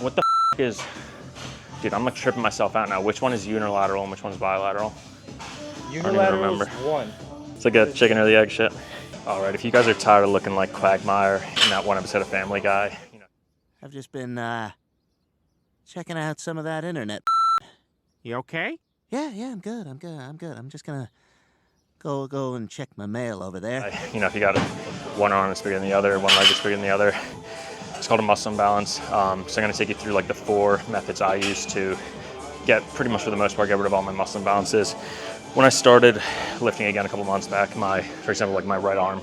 What the f is, dude, I'm like tripping myself out now. Which one is unilateral and which one's bilateral? Unilateral is one. It's like a chicken or the egg shit. All right, if you guys are tired of looking like Quagmire in that one episode of Family Guy, you know. I've just been, checking out some of that internet. You okay? Yeah, I'm good. I'm just gonna go and check my mail over there. You know, if you got one arm that's bigger than the other, one leg that's bigger than the other, it's called a muscle imbalance. So I'm gonna take you through like the 4 methods I use to get, pretty much for the most part, get rid of all my muscle imbalances. When I started lifting again a couple months back, for example, like my right arm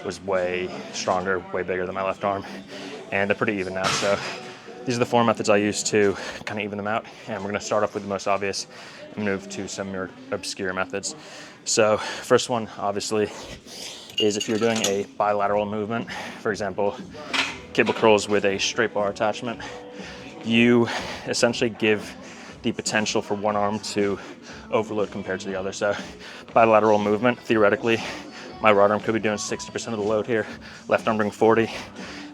was way stronger, way bigger than my left arm, and they're pretty even now. So these are the 4 methods I use to kind of even them out, and we're gonna start off with the most obvious and move to some more obscure methods. So first one, obviously, is if you're doing a bilateral movement, for example, cable curls with a straight bar attachment, you essentially give the potential for one arm to overload compared to the other. So bilateral movement, theoretically, my right arm could be doing 60% of the load here, left arm doing 40,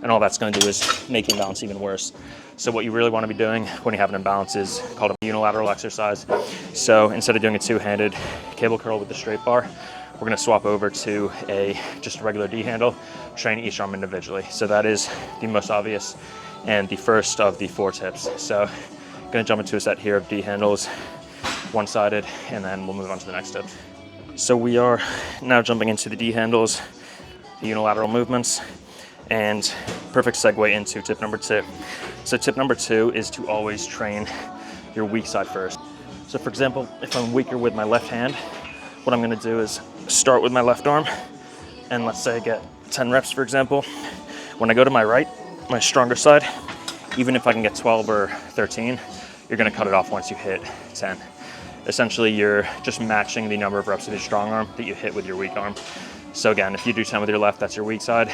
and all that's going to do is make the imbalance even worse. So what you really want to be doing when you have an imbalance is called a unilateral exercise. So instead of doing a 2-handed cable curl with the straight bar, we're going to swap over to just a regular D handle, train each arm individually. So that is the most obvious and the first of the 4 tips. So I'm going to jump into a set here of D handles, one-sided, and then we'll move on to the next tip. So we are now jumping into the D handles, the unilateral movements, and perfect segue into tip number 2. So tip number 2 is to always train your weak side first. So for example, if I'm weaker with my left hand, what I'm gonna do is start with my left arm, and let's say I get 10 reps, for example. When I go to my right, my stronger side, even if I can get 12 or 13, you're gonna cut it off once you hit 10. Essentially, you're just matching the number of reps with your strong arm that you hit with your weak arm. So again, if you do 10 with your left, that's your weak side.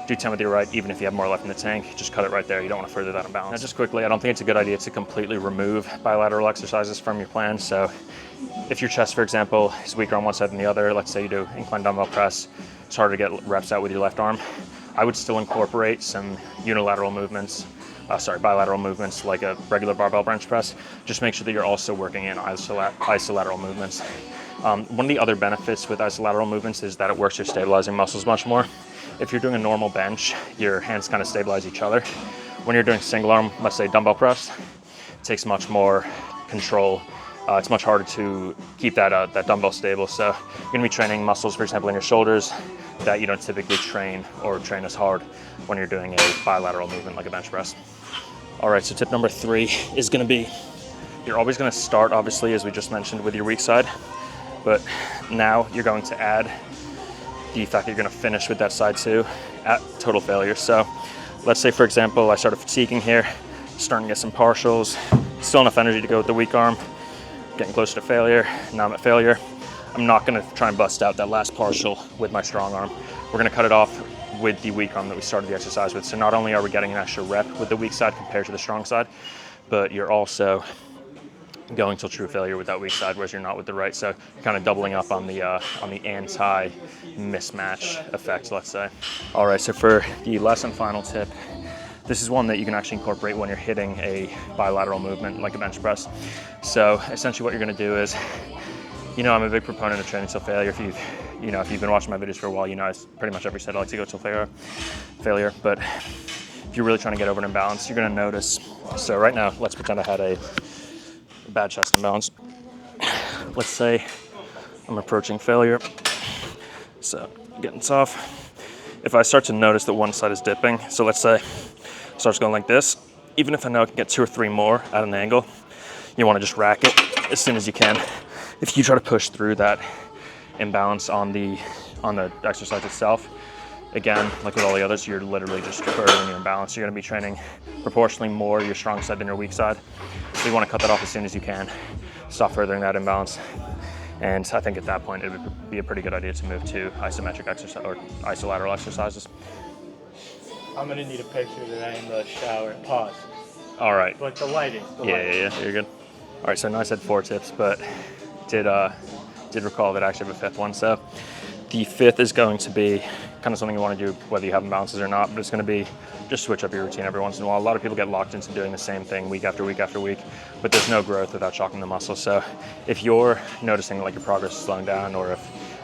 Do 10 with your right, even if you have more left in the tank, just cut it right there. You don't want to further that imbalance. Now, just quickly, I don't think it's a good idea to completely remove bilateral exercises from your plan. So if your chest, for example, is weaker on one side than the other, let's say you do incline dumbbell press, it's harder to get reps out with your left arm, I would still incorporate some bilateral movements like a regular barbell bench press. Just make sure that you're also working in isolateral movements. One of the other benefits with isolateral movements is that it works your stabilizing muscles much more. If you're doing a normal bench, your hands kind of stabilize each other. When you're doing single arm, let's say dumbbell press, it takes much more control. It's much harder to keep that dumbbell stable. So you're gonna be training muscles, for example, in your shoulders that you don't typically train as hard when you're doing a bilateral movement like a bench press. All right, so tip number 3 is gonna be, you're always gonna start, obviously, as we just mentioned, with your weak side, but now you're going to add the fact that you're gonna finish with that side too at total failure. So let's say, for example, I started fatiguing here, starting to get some partials, still enough energy to go with the weak arm, getting closer to failure, now I'm at failure. I'm not gonna try and bust out that last partial with my strong arm. We're gonna cut it off with the weak arm that we started the exercise with. So not only are we getting an extra rep with the weak side compared to the strong side, but you're also going till true failure with that weak side, whereas you're not with the right. So you're kind of doubling up on the anti-mismatch effect, let's say. All right, so for the last and final tip, this is one that you can actually incorporate when you're hitting a bilateral movement like a bench press. So essentially what you're gonna do is, you know, I'm a big proponent of training till failure. If you've been watching my videos for a while, you know it's pretty much every set I like to go till failure. But if you're really trying to get over an imbalance, you're gonna notice. So right now, let's pretend I had a bad chest imbalance. Let's say I'm approaching failure. So getting tough. If I start to notice that one side is dipping, so let's say it starts going like this, even if I know I can get 2 or 3 more at an angle, you wanna just rack it as soon as you can. If you try to push through that imbalance on the exercise itself, again, like with all the others, you're literally just furthering your imbalance. You're gonna be training proportionally more your strong side than your weak side. So you wanna cut that off as soon as you can, stop furthering that imbalance. And I think at that point, it would be a pretty good idea to move to isometric exercise or isolateral exercises. I'm gonna need a picture of that in the shower. Pause. All right. But the lighting. Yeah, you're good. All right, so I know I said 4 tips, but did recall that I actually have a 5th one. So The fifth is going to be kind of something you want to do whether you have imbalances or not, but it's going to be just switch up your routine every once in a while. A lot of people get locked into doing the same thing week after week after week, but there's no growth without shocking the muscle. So if you're noticing like your progress is slowing down, or if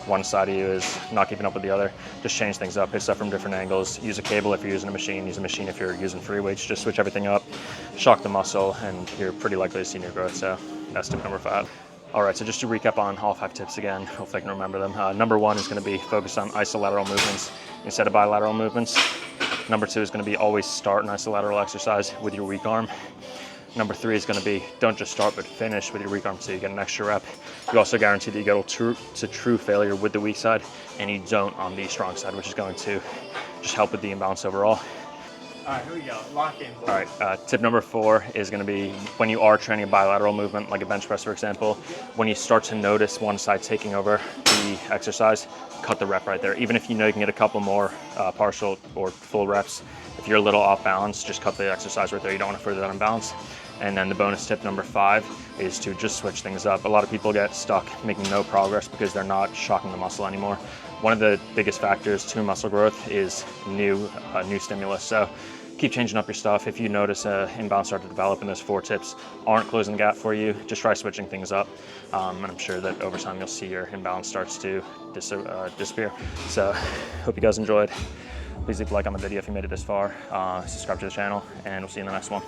one side of you is not keeping up with the other, just change things up, hit stuff from different angles, use a cable if you're using a machine, use a machine if you're using free weights, just switch everything up, shock the muscle, and you're pretty likely to see new growth. So that's tip number 5. All right, so just to recap on all 5 tips again, hopefully I can remember them. Number 1 is gonna be focused on isolateral movements instead of bilateral movements. Number 2 is gonna be always start an isolateral exercise with your weak arm. Number 3 is gonna be don't just start, but finish with your weak arm so you get an extra rep. You also guarantee that you go to true failure with the weak side, and you don't on the strong side, which is going to just help with the imbalance overall. All right, here we go. Lock in. All right, tip number 4 is going to be when you are training a bilateral movement, like a bench press, for example, when you start to notice one side taking over the exercise, cut the rep right there. Even if you know you can get a couple more partial or full reps, if you're a little off balance, just cut the exercise right there. You don't want to further that imbalance. And then the bonus tip number 5 is to just switch things up. A lot of people get stuck making no progress because they're not shocking the muscle anymore. One of the biggest factors to muscle growth is new stimulus. So keep changing up your stuff. If you notice an imbalance start to develop and those 4 tips aren't closing the gap for you, just try switching things up. And I'm sure that over time you'll see your imbalance starts to disappear. So hope you guys enjoyed. Please leave a like on the video if you made it this far. Subscribe to the channel, and we'll see you in the next one.